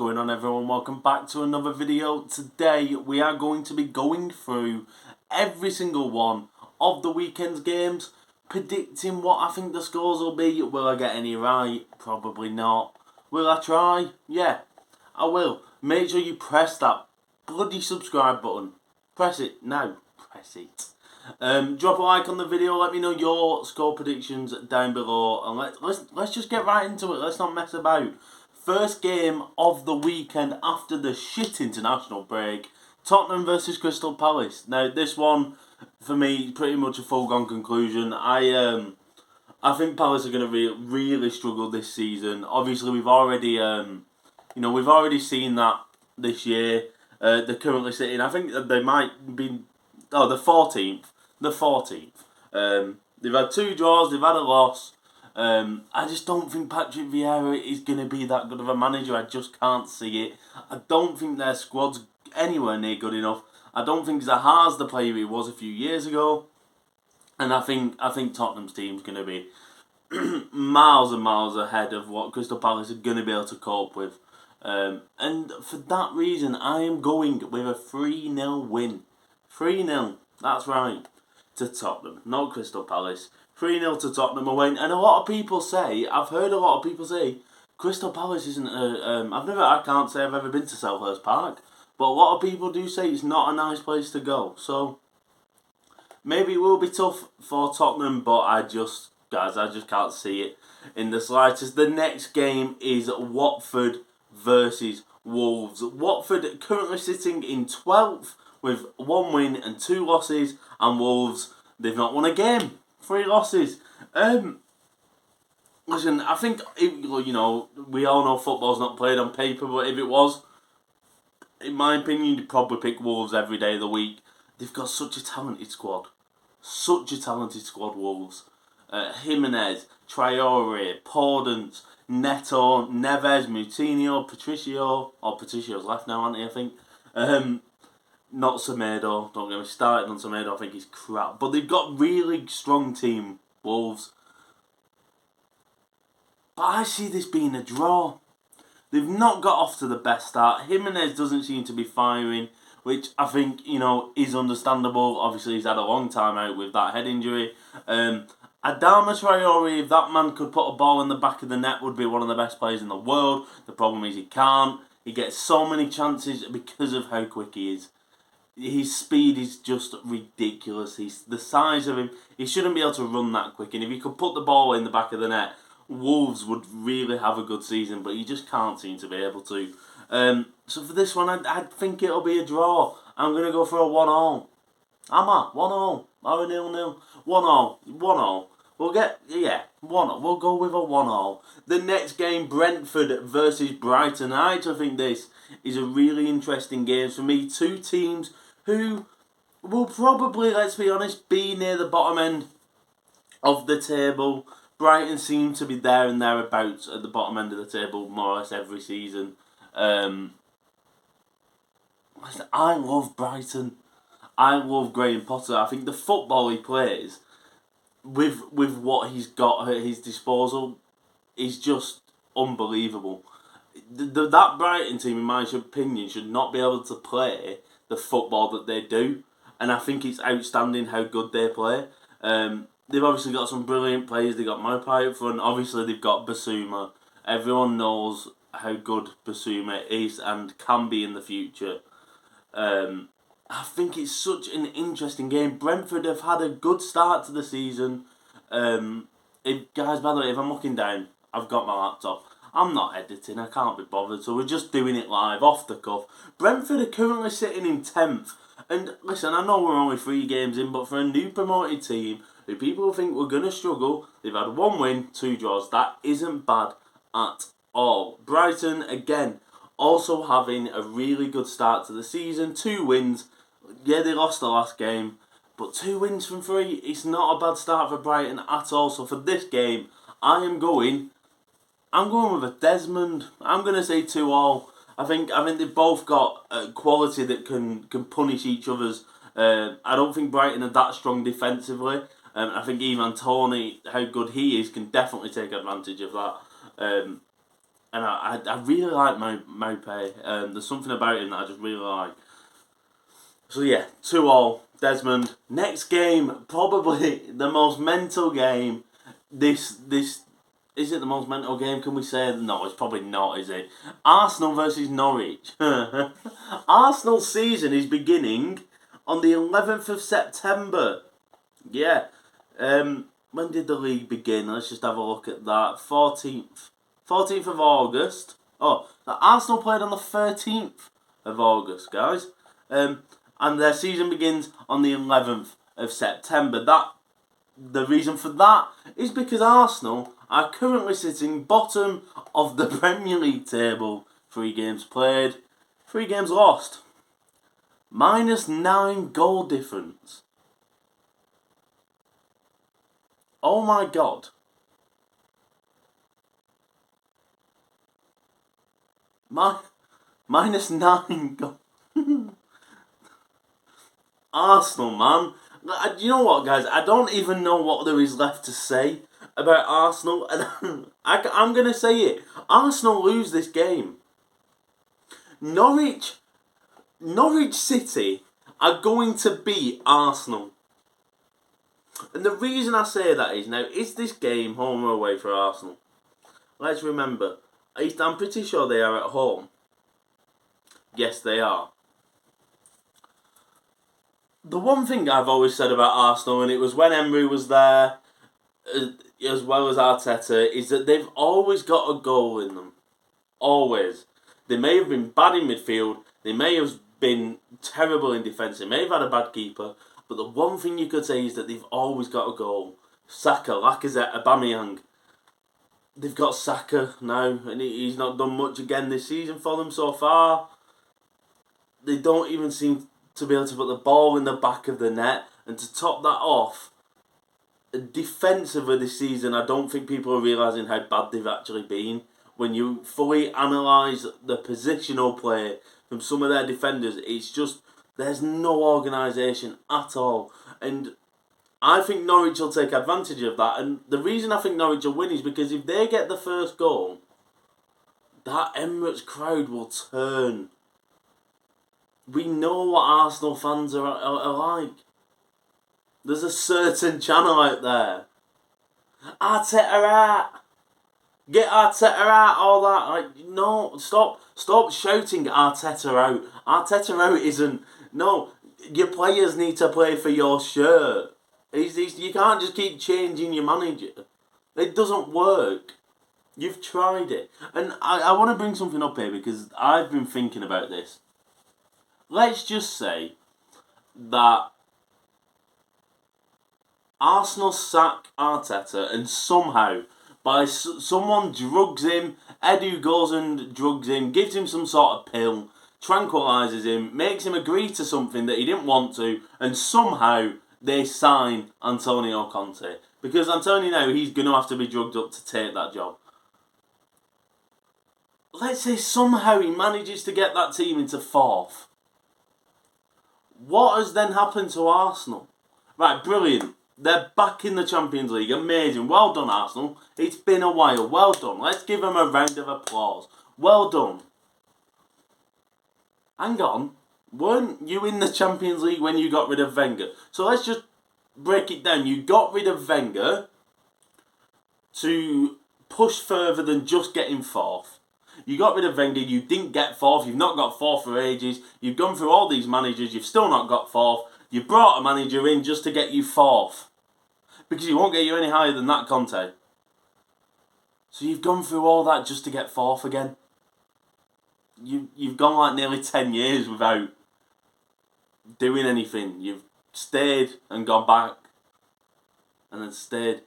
Going on, everyone? Welcome back to another video. Today we are going to be going through every single one of the weekend's games, predicting what I think the scores will be. Will I get any right? Probably not. Will I try? Yeah, I will. Make sure you press that bloody subscribe button. Press it now. Press it. Drop a like on the video. Let me know your score predictions down below, and let's just get right into it. Let's not mess about. First game of the weekend after the shit international break, Tottenham versus Crystal Palace. Now this one, for me, pretty much a foregone conclusion. I think Palace are going to really struggle this season. Obviously, we've already seen that this year. They're currently sitting. I think they might be. Oh, the 14th. The 14th. They've had 2 draws. They've had a loss. I just don't think Patrick Vieira is going to be that good of a manager. I just can't see it. I don't think their squad's anywhere near good enough. I don't think Zaha's the player he was a few years ago. And I think Tottenham's team's going to be miles and miles ahead of what Crystal Palace are going to be able to cope with. And for that reason, I am going with a 3-0 win. 3-0, that's right, to Tottenham, not Crystal Palace. 3-0 to Tottenham away, and a lot of people say, I've heard a lot of people say, Crystal Palace isn't I can't say I've ever been to Selhurst Park, but a lot of people do say it's not a nice place to go, so maybe it will be tough for Tottenham, but I just can't see it in the slightest. The next game is Watford versus Wolves. Watford currently sitting in 12th with 1 win and 2 losses, and Wolves, they've not won a game. 3 losses. Listen, I think, we all know football's not played on paper, but if it was, in my opinion, you'd probably pick Wolves every day of the week. They've got such a talented squad. Such a talented squad, Wolves. Jimenez, Traore, Podence, Neto, Neves, Moutinho, Patricio. Patricio's left now, hasn't he, I think. Not Semedo, don't get me started on Semedo, I think he's crap. But they've got really strong team, Wolves. But I see this being a draw. They've not got off to the best start. Jimenez doesn't seem to be firing, which I think, is understandable. Obviously, he's had a long time out with that head injury. Adama Traore, if that man could put a ball in the back of the net, would be one of the best players in the world. The problem is he can't. He gets so many chances because of how quick he is. His speed is just ridiculous. He's the size of him. He shouldn't be able to run that quick. And if he could put the ball in the back of the net, Wolves would really have a good season. But he just can't seem to be able to. So for this one, I think it'll be a draw. I'm going to go for a 1-1. Am I? 1-1. Or a 0-0. 1-1. 1-1. We'll get, 1-0. We'll go with a 1-0. The next game, Brentford versus Brighton. I actually think this is a really interesting game for me. 2 teams who will probably, let's be honest, be near the bottom end of the table. Brighton seem to be there and thereabouts at the bottom end of the table more or less every season. I love Brighton. I love Graham Potter. I think the football he plays with what he's got at his disposal is just unbelievable. That Brighton team, in my opinion, should not be able to play the football that they do, and I think it's outstanding how good they play. They've obviously got some brilliant players. They've got Maupay up front. Obviously, they've got Basuma. Everyone knows how good Basuma is and can be in the future. I think it's such an interesting game. Brentford have had a good start to the season. Guys, by the way, if I'm looking down, I've got my laptop. I'm not editing, I can't be bothered, so we're just doing it live, off the cuff. Brentford are currently sitting in 10th. And listen, I know we're only 3 games in, but for a new promoted team, who people think we're going to struggle, they've had 1 win, 2 draws. That isn't bad at all. Brighton, again, also having a really good start to the season. 2 wins. Yeah, they lost the last game, but 2 wins from 3. It's not a bad start for Brighton at all. So for this game, I'm going with a Desmond. I'm going to say 2-2. I think they've both got quality that can punish each other's. I don't think Brighton are that strong defensively. I think Ivan Toney, how good he is, can definitely take advantage of that. And I really like Maupay. There's something about him that I just really like. So yeah, 2-2, Desmond. Next game, probably the most mental game. This is it the most mental game? Can we say no? It's probably not, is it? Arsenal versus Norwich. Arsenal's season is beginning on the 11th of September. Yeah. When did the league begin? Let's just have a look at that. 14th of August. Oh, Arsenal played on the 13th of August, guys. And their season begins on the 11th of September. The reason for that is because Arsenal are currently sitting bottom of the Premier League table. 3 games played, 3 games lost. -9 goal difference. Oh my God. -9 goal. Arsenal, man. You know what, guys? I don't even know what there is left to say about Arsenal. And I'm going to say it. Arsenal lose this game. Norwich City are going to beat Arsenal. And the reason I say that is, now, is this game home or away for Arsenal? Let's remember, I'm pretty sure they are at home. Yes, they are. The one thing I've always said about Arsenal, and it was when Emery was there, as well as Arteta, is that they've always got a goal in them. Always. They may have been bad in midfield, they may have been terrible in defence, they may have had a bad keeper, but the one thing you could say is that they've always got a goal. Saka, Lacazette, Aubameyang. They've got Saka now, and he's not done much again this season for them so far. They don't even seem to be able to put the ball in the back of the net. And to top that off, defensively this season, I don't think people are realising how bad they've actually been. When you fully analyse the positional play from some of their defenders, it's just, there's no organisation at all. And I think Norwich will take advantage of that. And the reason I think Norwich will win is because if they get the first goal, that Emirates crowd will turn. We know what Arsenal fans are like. There's a certain channel out there. Arteta out. Get Arteta out, all that. Like, no, stop shouting Arteta out. Arteta out isn't... No, your players need to play for your shirt. You can't just keep changing your manager. It doesn't work. You've tried it. And I want to bring something up here because I've been thinking about this. Let's just say that Arsenal sack Arteta and somehow, someone drugs him, Edu goes and drugs him, gives him some sort of pill, tranquilises him, makes him agree to something that he didn't want to, and somehow they sign Antonio Conte. Because Antonio now, he's going to have to be drugged up to take that job. Let's say somehow he manages to get that team into 4th. What has then happened to Arsenal? Right, brilliant. They're back in the Champions League. Amazing. Well done, Arsenal. It's been a while. Well done. Let's give them a round of applause. Well done. Hang on. Weren't you in the Champions League when you got rid of Wenger? So let's just break it down. You got rid of Wenger to push further than just getting 4th. You got rid of Wenger, you didn't get 4th, you've not got 4th for ages, you've gone through all these managers, you've still not got 4th, you brought a manager in just to get you 4th. Because he won't get you any higher than that, Conte. So you've gone through all that just to get 4th again. You've gone like nearly 10 years without doing anything. You've stayed and gone back. And then stayed.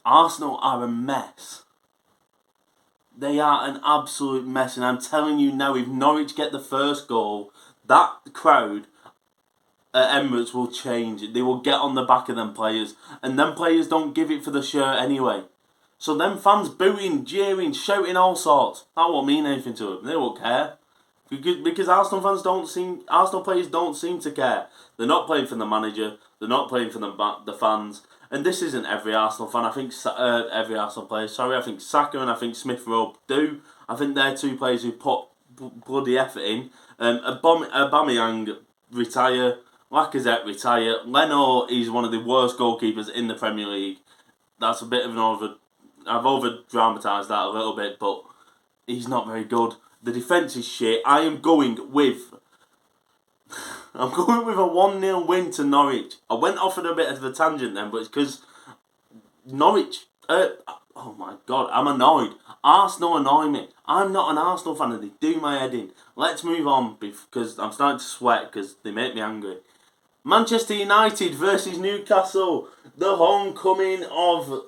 Arsenal are a mess. They are an absolute mess, and I'm telling you now, if Norwich get the first goal, that crowd at Emirates will change. They will get on the back of them players, and them players don't give it for the shirt anyway. So them fans booing, jeering, shouting all sorts, that won't mean anything to them. They won't care. Because Arsenal players don't seem to care. They're not playing for the manager, they're not playing for the fans, and this isn't every Arsenal fan. I think every Arsenal player. Sorry, I think Saka and I think Smith Rowe do. I think they're two players who put bloody effort in. Aubameyang retire. Lacazette retire. Leno is one of the worst goalkeepers in the Premier League. That's a bit of an I've over-dramatised that a little bit, but he's not very good. The defence is shit. I'm going with a 1-0 win to Norwich. I went off on a bit of a tangent then, but it's because Norwich... oh my God, I'm annoyed. Arsenal annoy me. I'm not an Arsenal fan and they do my head in. Let's move on because I'm starting to sweat because they make me angry. Manchester United versus Newcastle. The homecoming of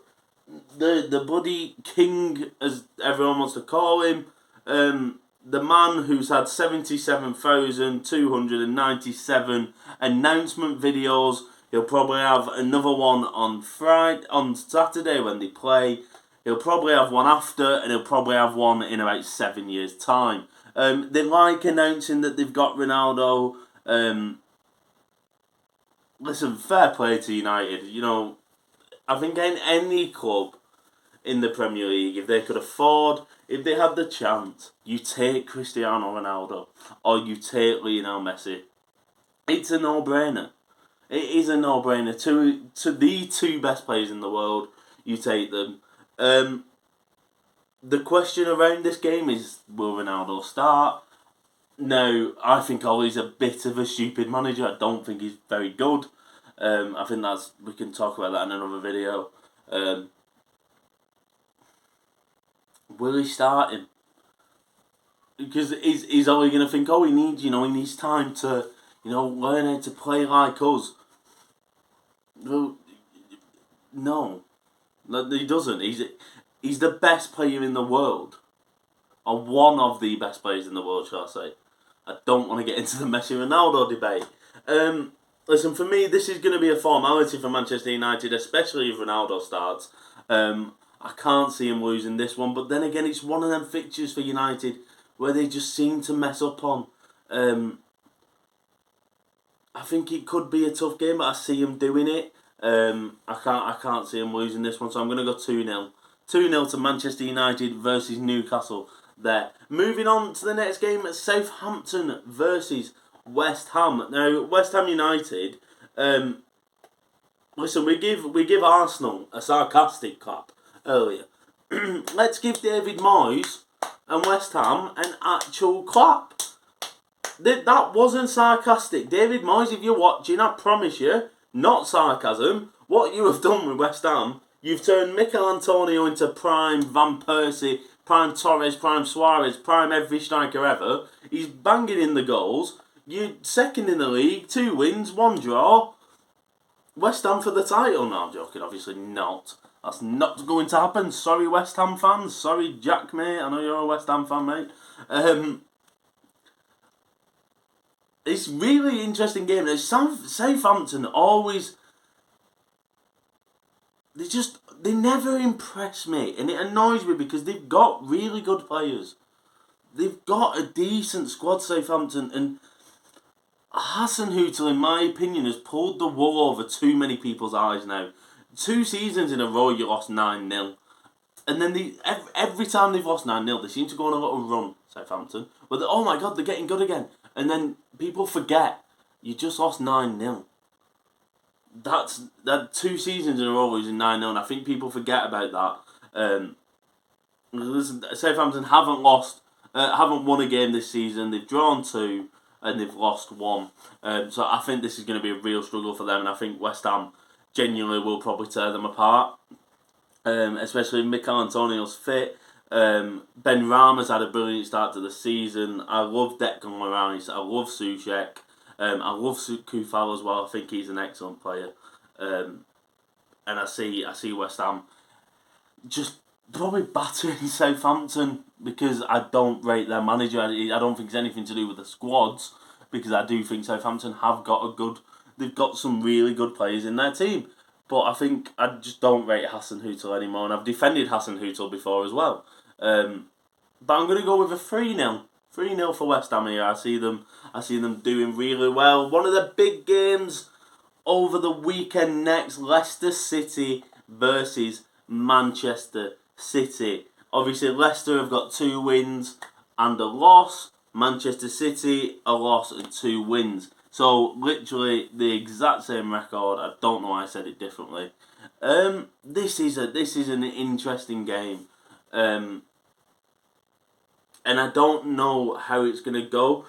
the bloody king, as everyone wants to call him. The man who's had 77,297 announcement videos. He'll probably have another one on Saturday when they play. He'll probably have one after, and he'll probably have one in about 7 years' time. They like announcing that they've got Ronaldo. Listen, fair play to United. You know, I think in any club in the Premier League, if they could afford, if they had the chance, you take Cristiano Ronaldo or you take Lionel Messi. It's a no-brainer. It is a no-brainer. To the two best players in the world, you take them. The question around this game is, will Ronaldo start? No, I think Ollie's a bit of a stupid manager. I don't think he's very good. I think we can talk about that in another video. Will he start him? Because is Ollie going to think, he needs time to, learn how to play like us? Well, no, he doesn't. He's the best player in the world, or one of the best players in the world, shall I say. I don't want to get into the Messi-Ronaldo debate. Listen, for me, this is going to be a formality for Manchester United, especially if Ronaldo starts. I can't see him losing this one, but then again, it's one of them fixtures for United where they just seem to mess up on. I think it could be a tough game, but I see him doing it. I can't see him losing this one, so I'm going to go 2-0. 2-0 to Manchester United versus Newcastle there. Moving on to the next game, Southampton versus West Ham. Now, West Ham United, listen, we give Arsenal a sarcastic clap earlier. Let's give David Moyes and West Ham an actual clap. That wasn't sarcastic. David Moyes, if you're watching, I promise you, not sarcasm. What you have done with West Ham, you've turned Mikel Antonio into prime Van Persie, prime Torres, prime Suarez, prime every striker ever. He's banging in the goals. You're second in the league, 2 wins, 1 draw. West Ham for the title. No, I'm joking, obviously not. That's not going to happen. Sorry, West Ham fans. Sorry, Jack, mate. I know you're a West Ham fan, mate. It's really interesting game. Southampton always... They never impress me. And it annoys me because they've got really good players. They've got a decent squad, Southampton. And Hasenhüttl, in my opinion, has pulled the wool over too many people's eyes now. 2 seasons in a row, you lost 9-0. And then every time they've lost 9-0, they seem to go on a little run, Southampton. But oh my God, they're getting good again. And then people forget, you just lost 9-0. That 2 seasons in a row losing 9-0, and I think people forget about that. Southampton haven't won a game this season. They've drawn 2 and they've lost 1. So I think this is going to be a real struggle for them, and I think West Ham genuinely will probably tear them apart. Especially if Mikel Antonio's fit. Ben Rama's had a brilliant start to the season. I love Declan Rice. I love Soucek. I love Kufal as well. I think he's an excellent player. And I see West Ham just probably battering Southampton because I don't rate their manager. I don't think it's anything to do with the squads because I do think Southampton have got they've got some really good players in their team. But I think I just don't rate Hasenhüttl anymore, and I've defended Hasenhüttl before as well. But I'm going to go with a 3-0. 3-0 for West Ham here. I see them doing really well. One of the big games over the weekend next, Leicester City versus Manchester City. Obviously, Leicester have got 2 wins and a loss. Manchester City, a loss and 2 wins. So, literally, the exact same record. I don't know why I said it differently. This is an interesting game. And I don't know how it's going to go.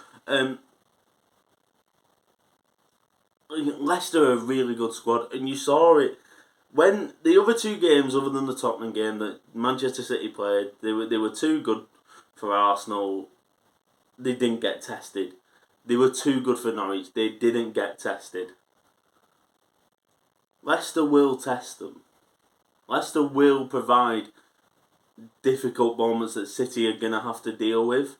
Leicester are a really good squad, and you saw it when the other 2 games, other than the Tottenham game that Manchester City played, they were too good for Arsenal. They didn't get tested. They were too good for Norwich. They didn't get tested. Leicester will test them. Leicester will provide difficult moments that City are going to have to deal with.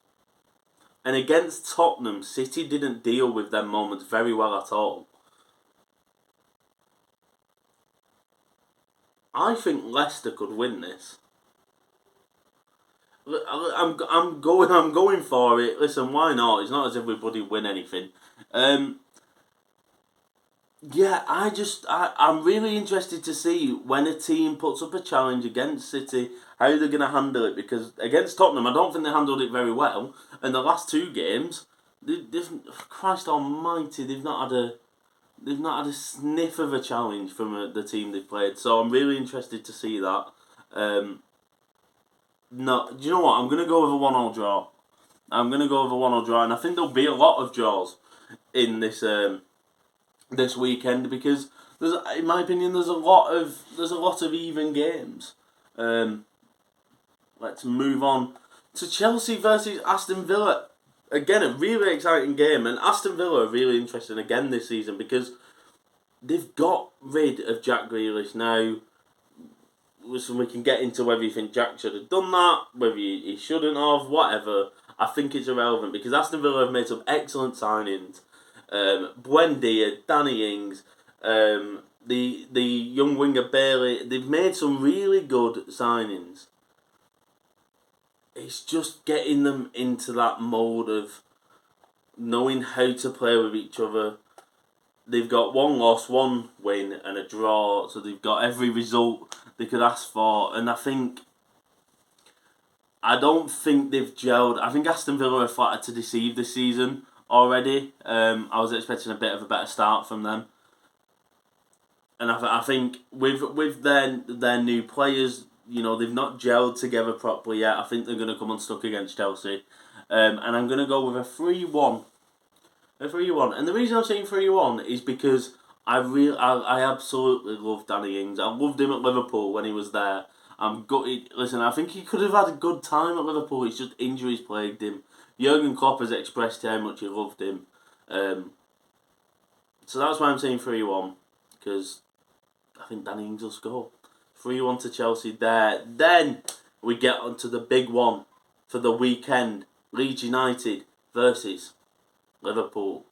And against Tottenham, City didn't deal with them moments very well at all. I think Leicester could win this. I'm going for it. Listen, why not? It's not as if we bloody win anything. Yeah, I'm really interested to see when a team puts up a challenge against City, how they're going to handle it. Because against Tottenham, I don't think they handled it very well. And the last 2 games, Christ Almighty, they've not had a sniff of a challenge from the team they've played. So I'm really interested to see that. No, do you know what? I'm going to go with a 1-1 draw. I'm going to go with a 1-1 draw, and I think there'll be a lot of draws in this this weekend because in my opinion, there's a lot of even games. Let's move on to Chelsea versus Aston Villa. Again, a really exciting game, and Aston Villa are really interesting again this season because they've got rid of Jack Grealish now. Listen, we can get into whether you think Jack should have done that, whether he shouldn't have, whatever. I think it's irrelevant because Aston Villa have made some excellent signings. Buendia, Danny Ings, the young winger Bailey. They've made some really good signings. It's just getting them into that mode of knowing how to play with each other. They've got 1 loss, 1 win, and a draw, so they've got every result they could ask for. And I don't think they've gelled. I think Aston Villa are flattered to deceive this season already. I was expecting a bit of a better start from them. And I think with their new players, they've not gelled together properly yet. I think they're going to come unstuck against Chelsea. And I'm going to go with a 3-1. A 3-1. And the reason I'm saying 3-1 is because I absolutely love Danny Ings. I loved him at Liverpool when he was there. I'm gutted. Listen, I think he could have had a good time at Liverpool. It's just injuries plagued him. Jurgen Klopp has expressed how much he loved him. So that's why I'm saying 3-1. Because I think Danny Ings will score. 3-1 to Chelsea there. Then we get on to the big one for the weekend. Leeds United versus Liverpool.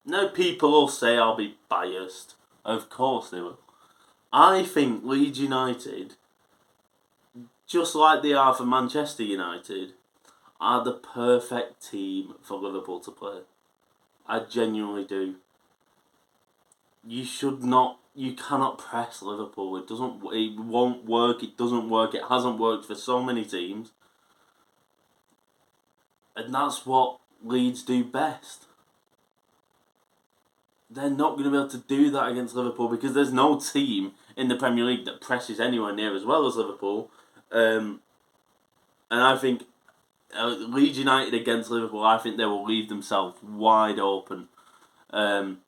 Now people will say I'll be biased. Of course they will. I think Leeds United, just like they are for Manchester United, are the perfect team for Liverpool to play. I genuinely do. You cannot press Liverpool. It won't work. It doesn't work. It hasn't worked for so many teams. And that's what Leeds do best. They're not going to be able to do that against Liverpool because there's no team in the Premier League that presses anywhere near as well as Liverpool. And I think Leeds United against Liverpool, I think they will leave themselves wide open. I'm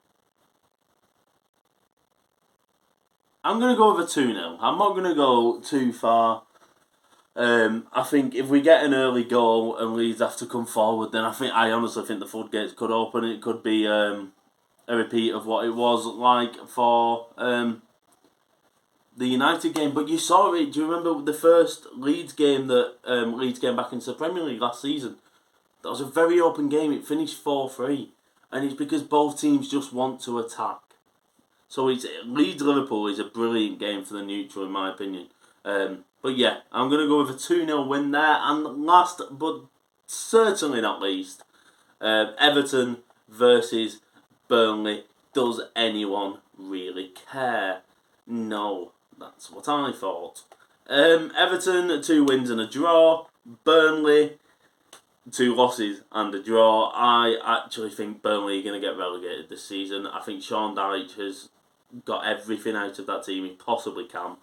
going to go with a 2-0. I'm not going to go too far. I think if we get an early goal and Leeds have to come forward, then I honestly think the floodgates could open. It could be a repeat of what it was like for the United game. But you saw it. Do you remember the first Leeds game that Leeds came back into the Premier League last season? That was a very open game. It finished 4-3. And it's because both teams just want to attack. So Leeds-Liverpool is a brilliant game for the neutral, in my opinion. But yeah, I'm going to go with a 2-0 win there. And last, but certainly not least, Everton versus Burnley. does anyone really care? No, that's what I thought. Everton, 2 wins and a draw. Burnley, 2 losses and a draw. I actually think Burnley are going to get relegated this season. I think Sean Dyche has got everything out of that team he possibly can.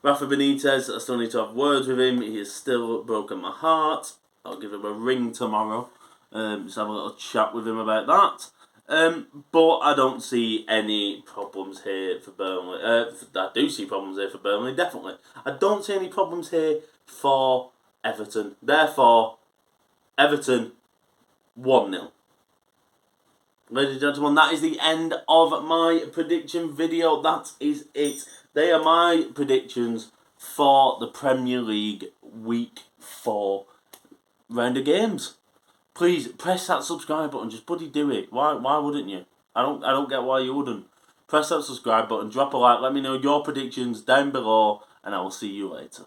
Rafa Benitez, I still need to have words with him. He has still broken my heart. I'll give him a ring tomorrow. Just have a little chat with him about that. But I don't see any problems here for Burnley. I do see problems here for Burnley, definitely. I don't see any problems here for Everton. Therefore, Everton 1-0. Ladies and gentlemen, that is the end of my prediction video. That is it. They are my predictions for the Premier League Week 4 round of games. Please press that subscribe button. Just bloody do it. Why wouldn't you? I don't get why you wouldn't. Press that subscribe button. Drop a like. Let me know your predictions down below, and I will see you later.